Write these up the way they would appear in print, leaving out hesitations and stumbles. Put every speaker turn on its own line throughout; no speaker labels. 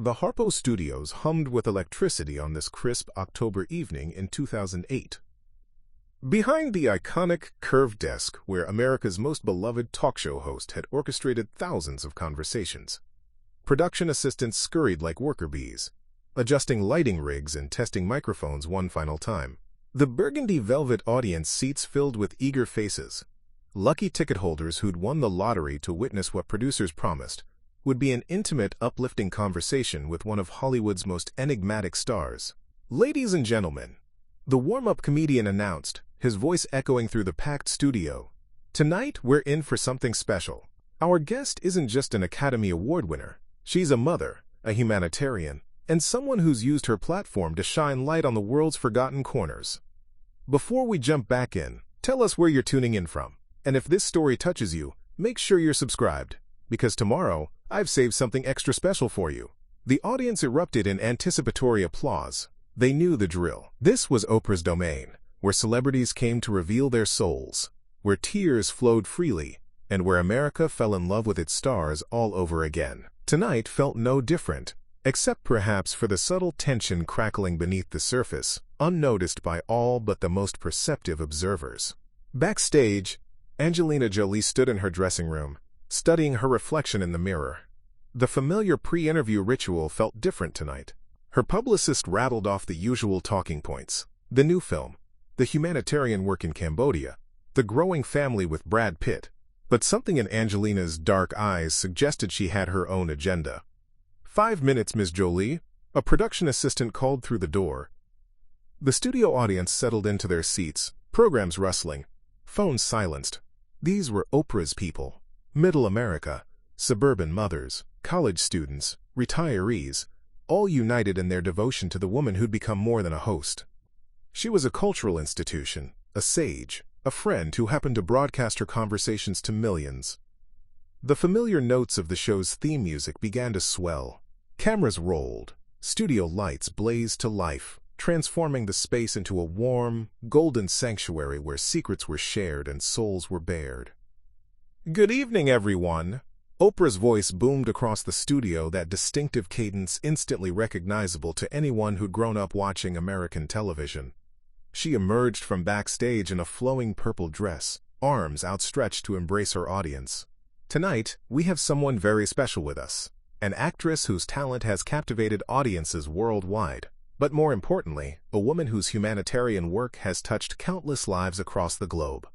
The Harpo Studios hummed with electricity on this crisp October evening in 2008. Behind the iconic curved desk where America's most beloved talk show host had orchestrated thousands of conversations, production assistants scurried like worker bees, adjusting lighting rigs and testing microphones one final time. The burgundy velvet audience seats filled with eager faces, lucky ticket holders who'd won the lottery to witness what producers promised would be an intimate, uplifting conversation with one of Hollywood's most enigmatic stars. "Ladies and gentlemen," the warm-up comedian announced, his voice echoing through the packed studio, "tonight we're in for something special. Our guest isn't just an Academy Award winner. She's a mother, a humanitarian, and someone who's used her platform to shine light on the world's forgotten corners. Before we jump back in, tell us where you're tuning in from. And if this story touches you, make sure you're subscribed, because tomorrow, I've saved something extra special for you." The audience erupted in anticipatory applause. They knew the drill. This was Oprah's domain, where celebrities came to reveal their souls, where tears flowed freely, and where America fell in love with its stars all over again. Tonight felt no different, except perhaps for the subtle tension crackling beneath the surface, unnoticed by all but the most perceptive observers. Backstage, Angelina Jolie stood in her dressing room, studying her reflection in the mirror. The familiar pre-interview ritual felt different tonight. Her publicist rattled off the usual talking points: the new film, the humanitarian work in Cambodia, the growing family with Brad Pitt. But something in Angelina's dark eyes suggested she had her own agenda. "5 minutes, Ms. Jolie," a production assistant called through the door. The studio audience settled into their seats, programs rustling, phones silenced. These were Oprah's people. Middle America, suburban mothers, college students, retirees, all united in their devotion to the woman who'd become more than a host. She was a cultural institution, a sage, a friend who happened to broadcast her conversations to millions. The familiar notes of the show's theme music began to swell. Cameras rolled, studio lights blazed to life, transforming the space into a warm, golden sanctuary where secrets were shared and souls were bared. "Good evening, everyone." Oprah's voice boomed across the studio, that distinctive cadence instantly recognizable to anyone who'd grown up watching American television. She emerged from backstage in a flowing purple dress, arms outstretched to embrace her audience. "Tonight, we have someone very special with us, an actress whose talent has captivated audiences worldwide, but more importantly, a woman whose humanitarian work has touched countless lives across the globe."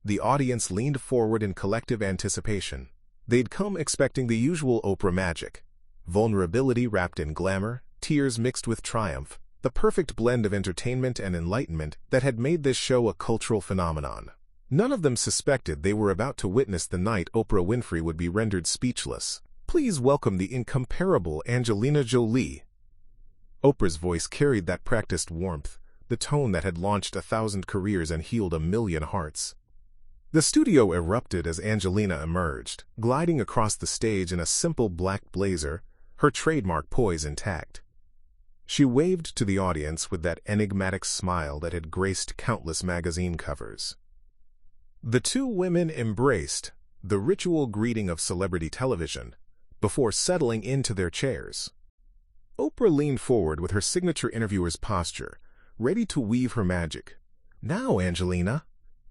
The audience leaned forward in collective anticipation. They'd come expecting the usual Oprah magic: vulnerability wrapped in glamour, tears mixed with triumph, the perfect blend of entertainment and enlightenment that had made this show a cultural phenomenon. None of them suspected they were about to witness the night Oprah Winfrey would be rendered speechless. "Please welcome the incomparable Angelina Jolie." Oprah's voice carried that practiced warmth, the tone that had launched 1,000 careers and healed 1,000,000 hearts. The studio erupted as Angelina emerged, gliding across the stage in a simple black blazer, her trademark poise intact. She waved to the audience with that enigmatic smile that had graced countless magazine covers. The two women embraced, the ritual greeting of celebrity television, before settling into their chairs. Oprah leaned forward with her signature interviewer's posture, ready to weave her magic. "Now, Angelina,"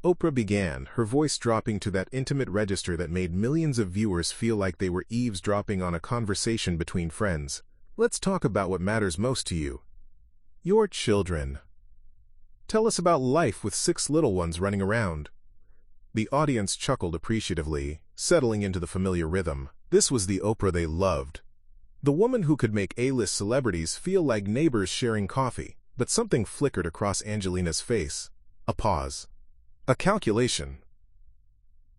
Oprah began, her voice dropping to that intimate register that made millions of viewers feel like they were eavesdropping on a conversation between friends. "Let's talk about what matters most to you. Your children. Tell us about life with 6 little ones running around." The audience chuckled appreciatively, settling into the familiar rhythm. This was the Oprah they loved. The woman who could make A-list celebrities feel like neighbors sharing coffee. But something flickered across Angelina's face. A pause. A calculation.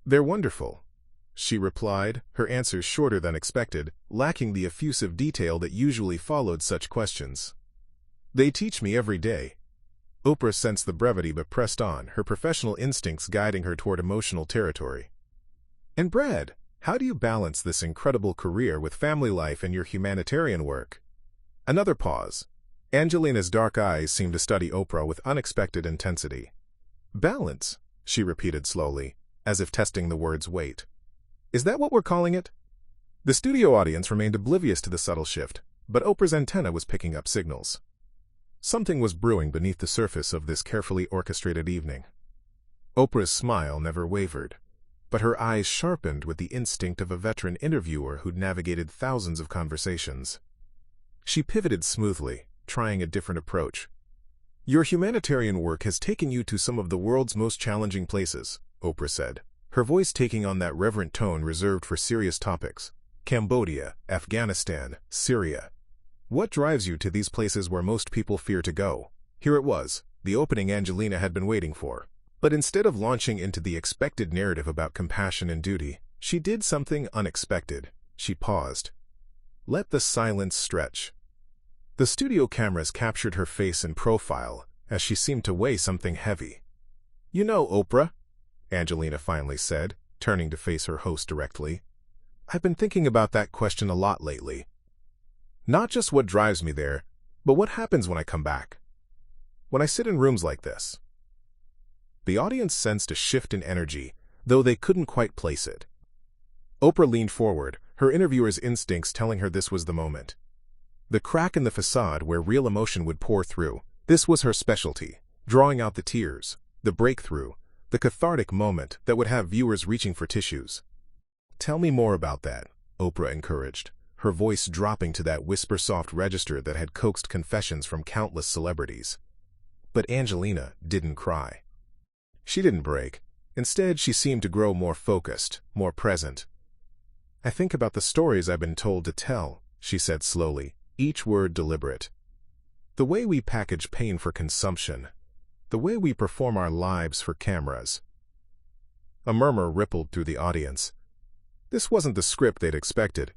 "They're wonderful," she replied, her answers shorter than expected, lacking the effusive detail that usually followed such questions. "They teach me every day." Oprah sensed the brevity but pressed on, her professional instincts guiding her toward emotional territory. "And Brad, how do you balance this incredible career with family life and your humanitarian work?" Another pause. Angelina's dark eyes seemed to study Oprah with unexpected intensity. "Balance," she repeated slowly, as if testing the word's weight. "Is that what we're calling it?" The studio audience remained oblivious to the subtle shift, but Oprah's antenna was picking up signals. Something was brewing beneath the surface of this carefully orchestrated evening. Oprah's smile never wavered, but her eyes sharpened with the instinct of a veteran interviewer who'd navigated thousands of conversations. She pivoted smoothly, trying a different approach. "Your humanitarian work has taken you to some of the world's most challenging places," Oprah said, her voice taking on that reverent tone reserved for serious topics. "Cambodia, Afghanistan, Syria. What drives you to these places where most people fear to go?" Here it was, the opening Angelina had been waiting for. But instead of launching into the expected narrative about compassion and duty, she did something unexpected. She paused. Let the silence stretch. The studio cameras captured her face in profile as she seemed to weigh something heavy. "You know, Oprah," Angelina finally said, turning to face her host directly, "I've been thinking about that question a lot lately. Not just what drives me there, but what happens when I come back. When I sit in rooms like this." The audience sensed a shift in energy, though they couldn't quite place it. Oprah leaned forward, her interviewer's instincts telling her this was the moment. The crack in the facade where real emotion would pour through. This was her specialty, drawing out the tears, the breakthrough, the cathartic moment that would have viewers reaching for tissues. "Tell me more about that," Oprah encouraged, her voice dropping to that whisper-soft register that had coaxed confessions from countless celebrities. But Angelina didn't cry. She didn't break. Instead, she seemed to grow more focused, more present. "I think about the stories I've been told to tell," she said slowly, each word deliberate. "The way we package pain for consumption, the way we perform our lives for cameras." A murmur rippled through the audience. This wasn't the script they'd expected.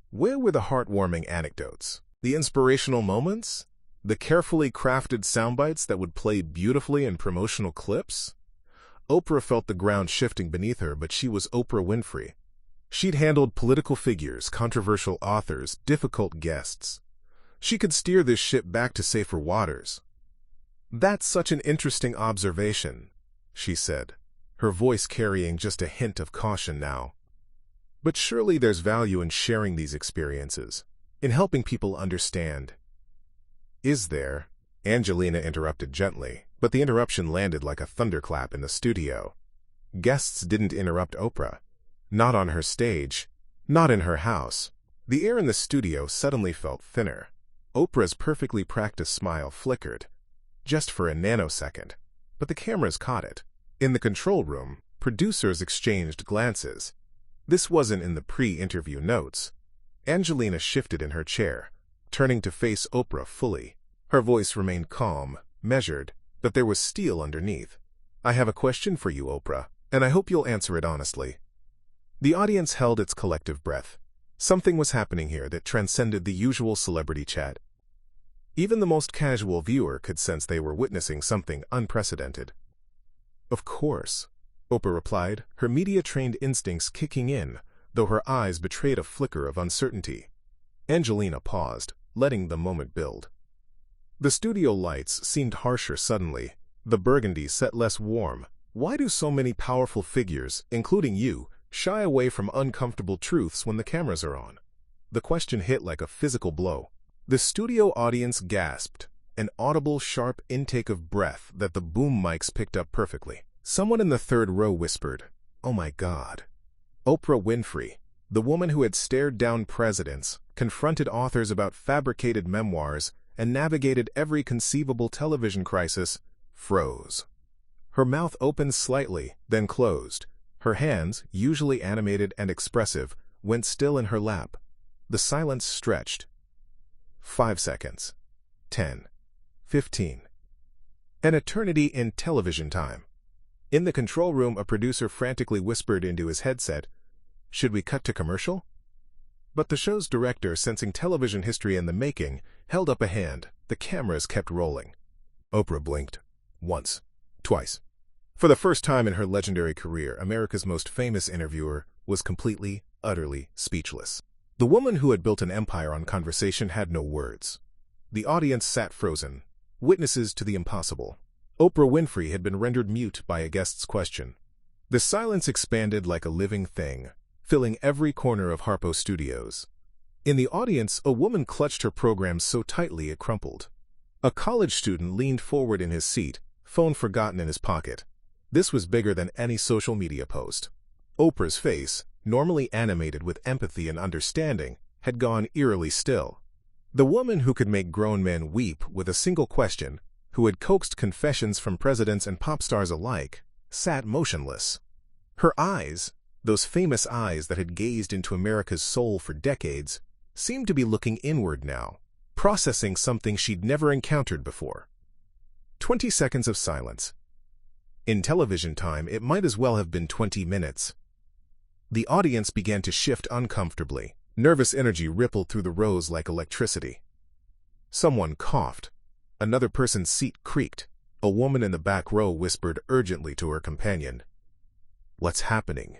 Where were the heartwarming anecdotes, the inspirational moments, the carefully crafted soundbites that would play beautifully in promotional clips? Oprah felt the ground shifting beneath her, but she was Oprah Winfrey. She'd handled political figures, controversial authors, difficult guests. She could steer this ship back to safer waters. "That's such an interesting observation," she said, her voice carrying just a hint of caution now. "But surely there's value in sharing these experiences, in helping people understand." "Is there?" Angelina interrupted gently, but the interruption landed like a thunderclap in the studio. Guests didn't interrupt Oprah. Not on her stage, not in her house. The air in the studio suddenly felt thinner. Oprah's perfectly practiced smile flickered, just for a nanosecond, but the cameras caught it. In the control room, producers exchanged glances. This wasn't in the pre-interview notes. Angelina shifted in her chair, turning to face Oprah fully. Her voice remained calm, measured, but there was steel underneath. "I have a question for you, Oprah, and I hope you'll answer it honestly." The audience held its collective breath. Something was happening here that transcended the usual celebrity chat. Even the most casual viewer could sense they were witnessing something unprecedented. "Of course," Oprah replied, her media-trained instincts kicking in, though her eyes betrayed a flicker of uncertainty. Angelina paused, letting the moment build. The studio lights seemed harsher suddenly, the burgundy set less warm. "Why do so many powerful figures, including you, shy away from uncomfortable truths when the cameras are on?" The question hit like a physical blow. The studio audience gasped, an audible, sharp intake of breath that the boom mics picked up perfectly. Someone in the third row whispered, "Oh my God." Oprah Winfrey, the woman who had stared down presidents, confronted authors about fabricated memoirs, and navigated every conceivable television crisis, froze. Her mouth opened slightly, then closed. Her hands, usually animated and expressive, went still in her lap. The silence stretched. 5 seconds. 10. 15. An eternity in television time. In the control room, a producer frantically whispered into his headset, "Should we cut to commercial?" But the show's director, sensing television history in the making, held up a hand. The cameras kept rolling. Oprah blinked. Once. Twice. For the first time in her legendary career, America's most famous interviewer was completely, utterly speechless. The woman who had built an empire on conversation had no words. The audience sat frozen, witnesses to the impossible. Oprah Winfrey had been rendered mute by a guest's question. The silence expanded like a living thing, filling every corner of Harpo Studios. In the audience, a woman clutched her program so tightly it crumpled. A college student leaned forward in his seat, phone forgotten in his pocket. This was bigger than any social media post. Oprah's face, normally animated with empathy and understanding, had gone eerily still. The woman who could make grown men weep with a single question, who had coaxed confessions from presidents and pop stars alike, sat motionless. Her eyes, those famous eyes that had gazed into America's soul for decades, seemed to be looking inward now, processing something she'd never encountered before. 20 seconds of silence. In television time, it might as well have been 20 minutes. The audience began to shift uncomfortably. Nervous energy rippled through the rows like electricity. Someone coughed. Another person's seat creaked. A woman in the back row whispered urgently to her companion, "What's happening?"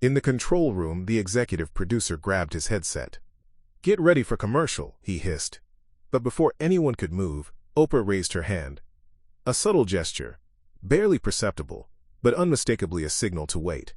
In the control room, the executive producer grabbed his headset. "Get ready for commercial," he hissed. But before anyone could move, Oprah raised her hand. A subtle gesture, barely perceptible, but unmistakably a signal to wait.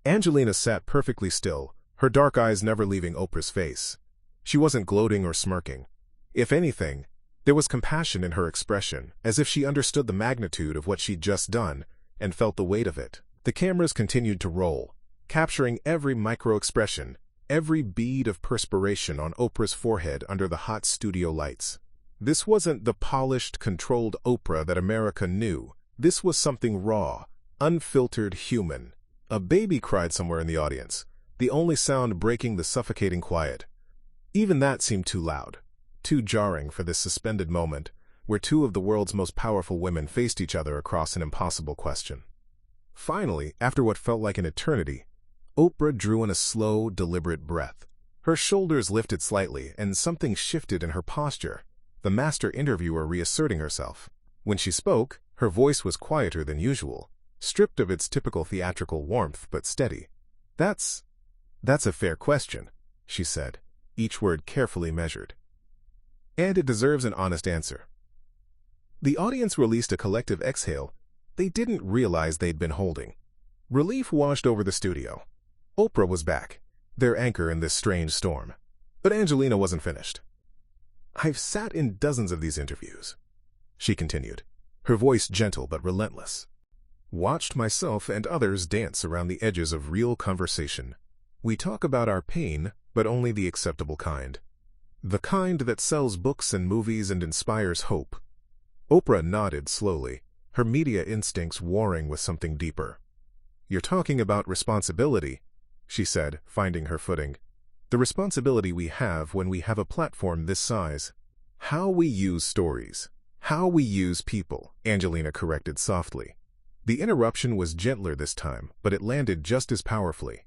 Angelina sat perfectly still, her dark eyes never leaving Oprah's face. She wasn't gloating or smirking. If anything, there was compassion in her expression, as if she understood the magnitude of what she'd just done and felt the weight of it. The cameras continued to roll, capturing every micro-expression, every bead of perspiration on Oprah's forehead under the hot studio lights. This wasn't the polished, controlled Oprah that America knew. This was something raw, unfiltered, human. A baby cried somewhere in the audience, the only sound breaking the suffocating quiet. Even that seemed too loud, too jarring for this suspended moment, where two of the world's most powerful women faced each other across an impossible question. Finally, after what felt like an eternity, Oprah drew in a slow, deliberate breath. Her shoulders lifted slightly, and something shifted in her posture, the master interviewer reasserting herself. When she spoke, her voice was quieter than usual, stripped of its typical theatrical warmth but steady. That's a fair question," she said, each word carefully measured. "And it deserves an honest answer." The audience released a collective exhale they didn't realize they'd been holding. Relief washed over the studio. Oprah was back, their anchor in this strange storm. But Angelina wasn't finished. "I've sat in dozens of these interviews," she continued, her voice gentle but relentless. "Watched myself and others dance around the edges of real conversation. We talk about our pain, but only the acceptable kind. The kind that sells books and movies and inspires hope." Oprah nodded slowly, her media instincts warring with something deeper. "You're talking about responsibility," she said, finding her footing. "The responsibility we have when we have a platform this size. How we use stories. How we use people," Angelina corrected softly. The interruption was gentler this time, but it landed just as powerfully.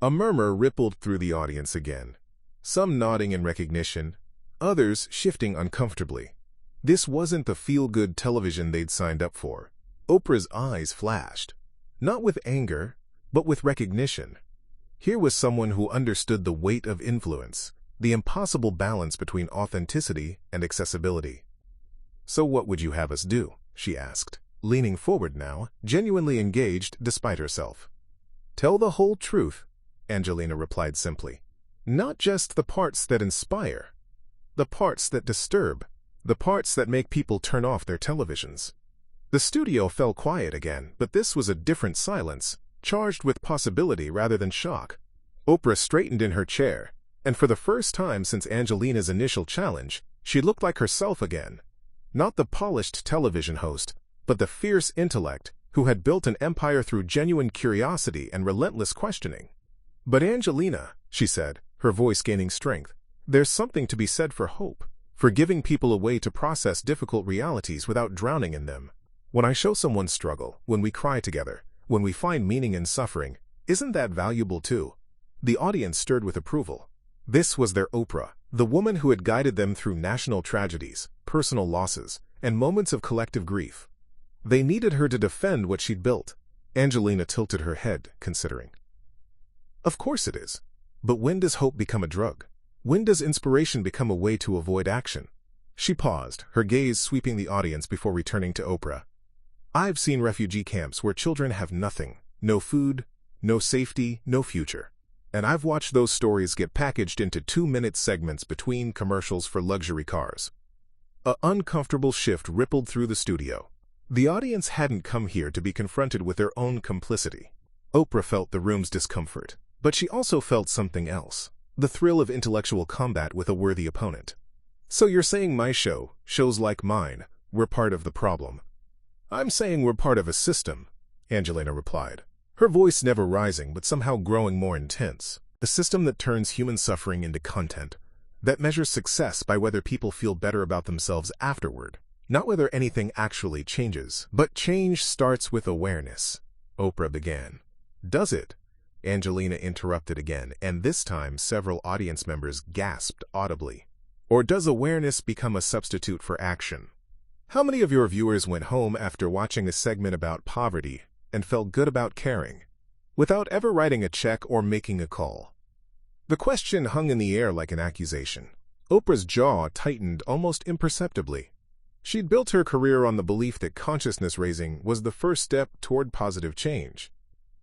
A murmur rippled through the audience again, some nodding in recognition, others shifting uncomfortably. This wasn't the feel-good television they'd signed up for. Oprah's eyes flashed, not with anger, but with recognition. Here was someone who understood the weight of influence, the impossible balance between authenticity and accessibility. "So what would you have us do?" she asked, leaning forward now, genuinely engaged despite herself. "Tell the whole truth," Angelina replied simply. "Not just the parts that inspire, the parts that disturb, the parts that make people turn off their televisions." The studio fell quiet again, but this was a different silence, charged with possibility rather than shock. Oprah straightened in her chair, and for the first time since Angelina's initial challenge, she looked like herself again. Not the polished television host, but the fierce intellect who had built an empire through genuine curiosity and relentless questioning. "But Angelina," she said, her voice gaining strength, "there's something to be said for hope, for giving people a way to process difficult realities without drowning in them. When I show someone struggle, when we cry together, when we find meaning in suffering, isn't that valuable too?" The audience stirred with approval. This was their Oprah, the woman who had guided them through national tragedies, personal losses, and moments of collective grief. They needed her to defend what she'd built. Angelina tilted her head, considering. "Of course it is. But when does hope become a drug? When does inspiration become a way to avoid action?" She paused, her gaze sweeping the audience before returning to Oprah. "I've seen refugee camps where children have nothing, no food, no safety, no future. And I've watched those stories get packaged into 2-minute segments between commercials for luxury cars. An uncomfortable shift rippled through the studio. The audience hadn't come here to be confronted with their own complicity. Oprah felt the room's discomfort, but she also felt something else, the thrill of intellectual combat with a worthy opponent. So you're saying my shows like mine, we're part of the problem? I'm saying we're part of a system, Angelina replied, her voice never rising but somehow growing more intense. A system that turns human suffering into content, that measures success by whether people feel better about themselves afterward, not whether anything actually changes. But change starts with awareness, Oprah began. Does it? Angelina interrupted again, and this time several audience members gasped audibly. Or does awareness become a substitute for action? How many of your viewers went home after watching a segment about poverty and felt good about caring, without ever writing a check or making a call? The question hung in the air like an accusation. Oprah's jaw tightened almost imperceptibly. She'd built her career on the belief that consciousness raising was the first step toward positive change.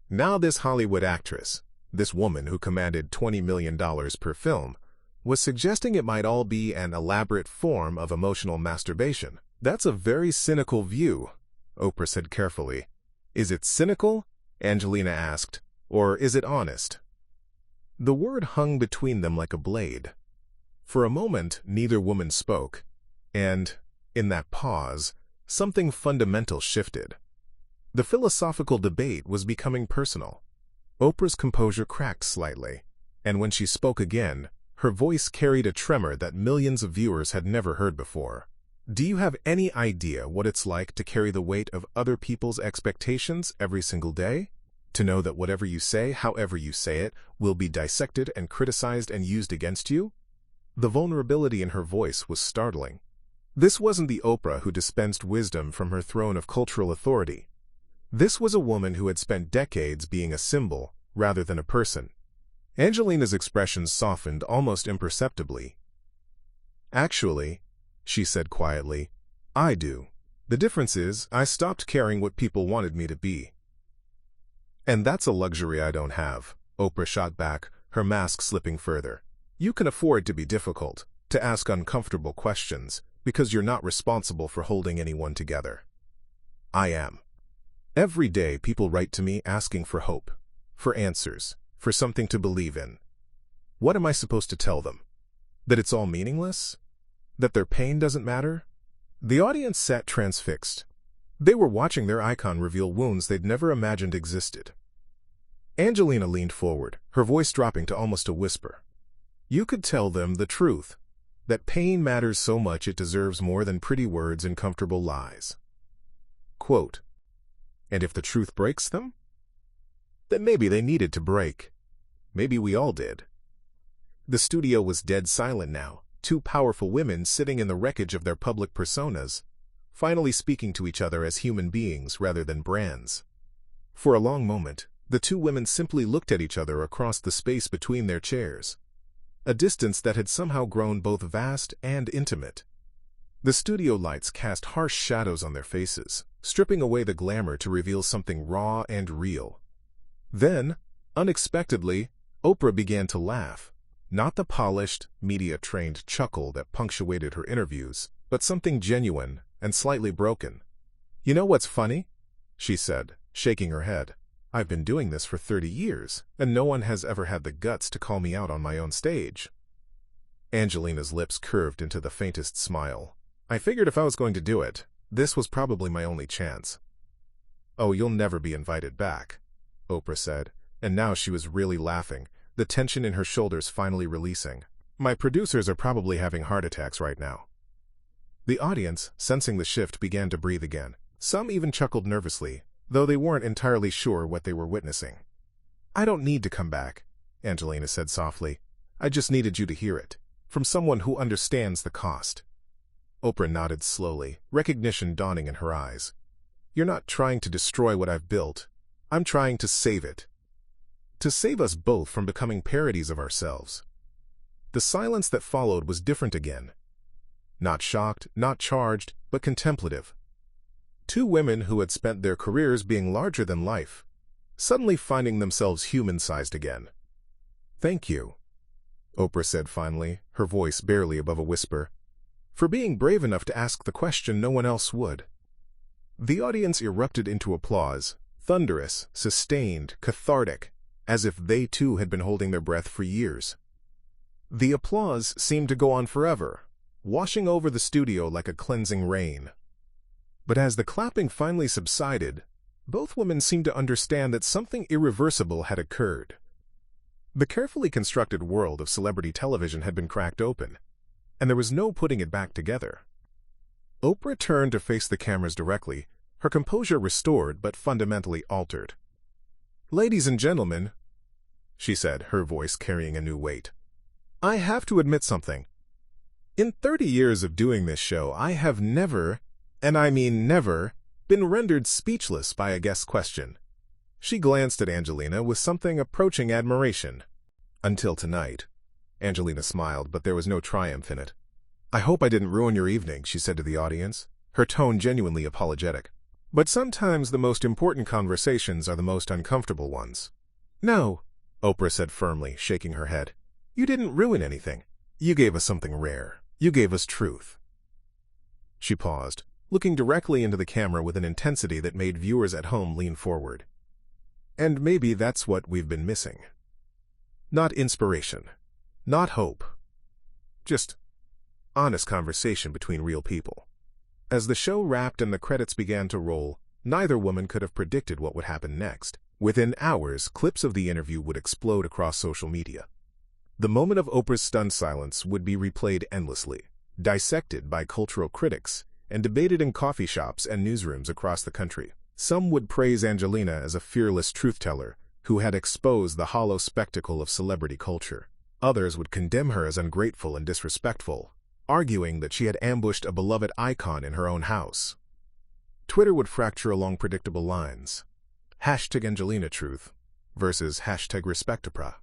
Now this Hollywood actress, this woman who commanded $20 million per film, was suggesting it might all be an elaborate form of emotional masturbation. That's a very cynical view, Oprah said carefully. Is it cynical? Angelina asked. Or is it honest? The word hung between them like a blade. For a moment, neither woman spoke, and, in that pause, something fundamental shifted. The philosophical debate was becoming personal. Oprah's composure cracked slightly, and when she spoke again, her voice carried a tremor that millions of viewers had never heard before. Do you have any idea what it's like to carry the weight of other people's expectations every single day? To know that whatever you say, however you say it, will be dissected and criticized and used against you? The vulnerability in her voice was startling. This wasn't the Oprah who dispensed wisdom from her throne of cultural authority. This was a woman who had spent decades being a symbol rather than a person. Angelina's expression softened almost imperceptibly. Actually, she said quietly, I do. The difference is, I stopped caring what people wanted me to be. And that's a luxury I don't have, Oprah shot back, her mask slipping further. You can afford to be difficult, to ask uncomfortable questions, because you're not responsible for holding anyone together. I am. Every day people write to me asking for hope, for answers, for something to believe in. What am I supposed to tell them? That it's all meaningless? That their pain doesn't matter? The audience sat transfixed. They were watching their icon reveal wounds they'd never imagined existed. Angelina leaned forward, her voice dropping to almost a whisper. You could tell them the truth, that pain matters so much it deserves more than pretty words and comfortable lies. Quote, and if the truth breaks them? Then maybe they needed to break. Maybe we all did. The studio was dead silent now, two powerful women sitting in the wreckage of their public personas, finally speaking to each other as human beings rather than brands. For a long moment, the two women simply looked at each other across the space between their chairs, a distance that had somehow grown both vast and intimate. The studio lights cast harsh shadows on their faces, stripping away the glamour to reveal something raw and real. Then, unexpectedly, Oprah began to laugh. Not the polished, media-trained chuckle that punctuated her interviews, but something genuine and slightly broken. You know what's funny? She said, shaking her head. I've been doing this for 30 years, and no one has ever had the guts to call me out on my own stage. Angelina's lips curved into the faintest smile. I figured if I was going to do it, this was probably my only chance. Oh, you'll never be invited back, Oprah said, and now she was really laughing, the tension in her shoulders finally releasing. My producers are probably having heart attacks right now. The audience, sensing the shift, began to breathe again. Some even chuckled nervously, though they weren't entirely sure what they were witnessing. I don't need to come back, Angelina said softly. I just needed you to hear it, from someone who understands the cost. Oprah nodded slowly, recognition dawning in her eyes. You're not trying to destroy what I've built. I'm trying to save it. To save us both from becoming parodies of ourselves. The silence that followed was different again. Not shocked, not charged, but contemplative. Two women who had spent their careers being larger than life, suddenly finding themselves human-sized again. "Thank you," Oprah said finally, her voice barely above a whisper, "for being brave enough to ask the question no one else would." The audience erupted into applause, thunderous, sustained, cathartic, as if they too had been holding their breath for years. The applause seemed to go on forever, washing over the studio like a cleansing rain. But as the clapping finally subsided, both women seemed to understand that something irreversible had occurred. The carefully constructed world of celebrity television had been cracked open, and there was no putting it back together. Oprah turned to face the cameras directly, her composure restored but fundamentally altered. "Ladies and gentlemen," she said, her voice carrying a new weight, "I have to admit something. In 30 years of doing this show, I have never, and I mean never, been rendered speechless by a guest question." She glanced at Angelina with something approaching admiration. "Until tonight." Angelina smiled, but there was no triumph in it. "I hope I didn't ruin your evening," she said to the audience, her tone genuinely apologetic. "But sometimes the most important conversations are the most uncomfortable ones." "No," Oprah said firmly, shaking her head. "You didn't ruin anything. You gave us something rare. You gave us truth." She paused, looking directly into the camera with an intensity that made viewers at home lean forward. "And maybe that's what we've been missing. Not inspiration, not hope, just honest conversation between real people." As the show wrapped and the credits began to roll, neither woman could have predicted what would happen next. Within hours, clips of the interview would explode across social media. The moment of Oprah's stunned silence would be replayed endlessly, dissected by cultural critics, and debated in coffee shops and newsrooms across the country. Some would praise Angelina as a fearless truth-teller who had exposed the hollow spectacle of celebrity culture. Others would condemn her as ungrateful and disrespectful, arguing that she had ambushed a beloved icon in her own house. Twitter would fracture along predictable lines. #AngelinaTruth versus #RespectOprah.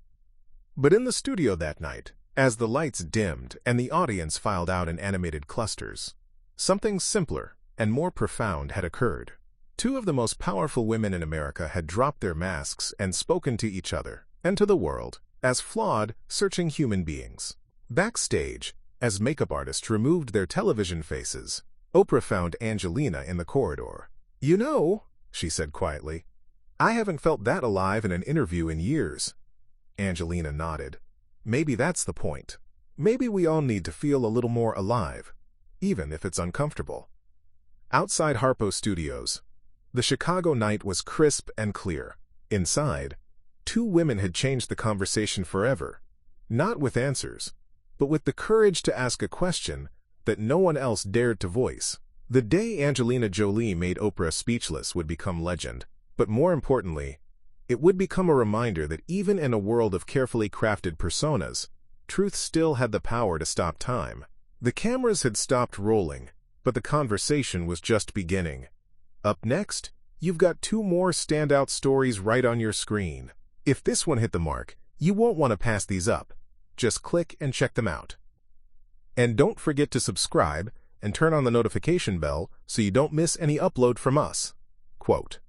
But in the studio that night, as the lights dimmed and the audience filed out in animated clusters, something simpler and more profound had occurred. Two of the most powerful women in America had dropped their masks and spoken to each other and to the world as flawed, searching human beings. Backstage, as makeup artists removed their television faces, Oprah found Angelina in the corridor. "You know," she said quietly, "I haven't felt that alive in an interview in years." Angelina nodded. "Maybe that's the point. Maybe we all need to feel a little more alive, even if it's uncomfortable." Outside Harpo Studios, the Chicago night was crisp and clear. Inside, two women had changed the conversation forever, not with answers, but with the courage to ask a question that no one else dared to voice. The day Angelina Jolie made Oprah speechless would become legend, but more importantly, it would become a reminder that even in a world of carefully crafted personas, truth still had the power to stop time. The cameras had stopped rolling, but the conversation was just beginning. Up next, you've got two more standout stories right on your screen. If this one hit the mark, you won't want to pass these up. Just click and check them out. And don't forget to subscribe and turn on the notification bell so you don't miss any upload from us. Quote.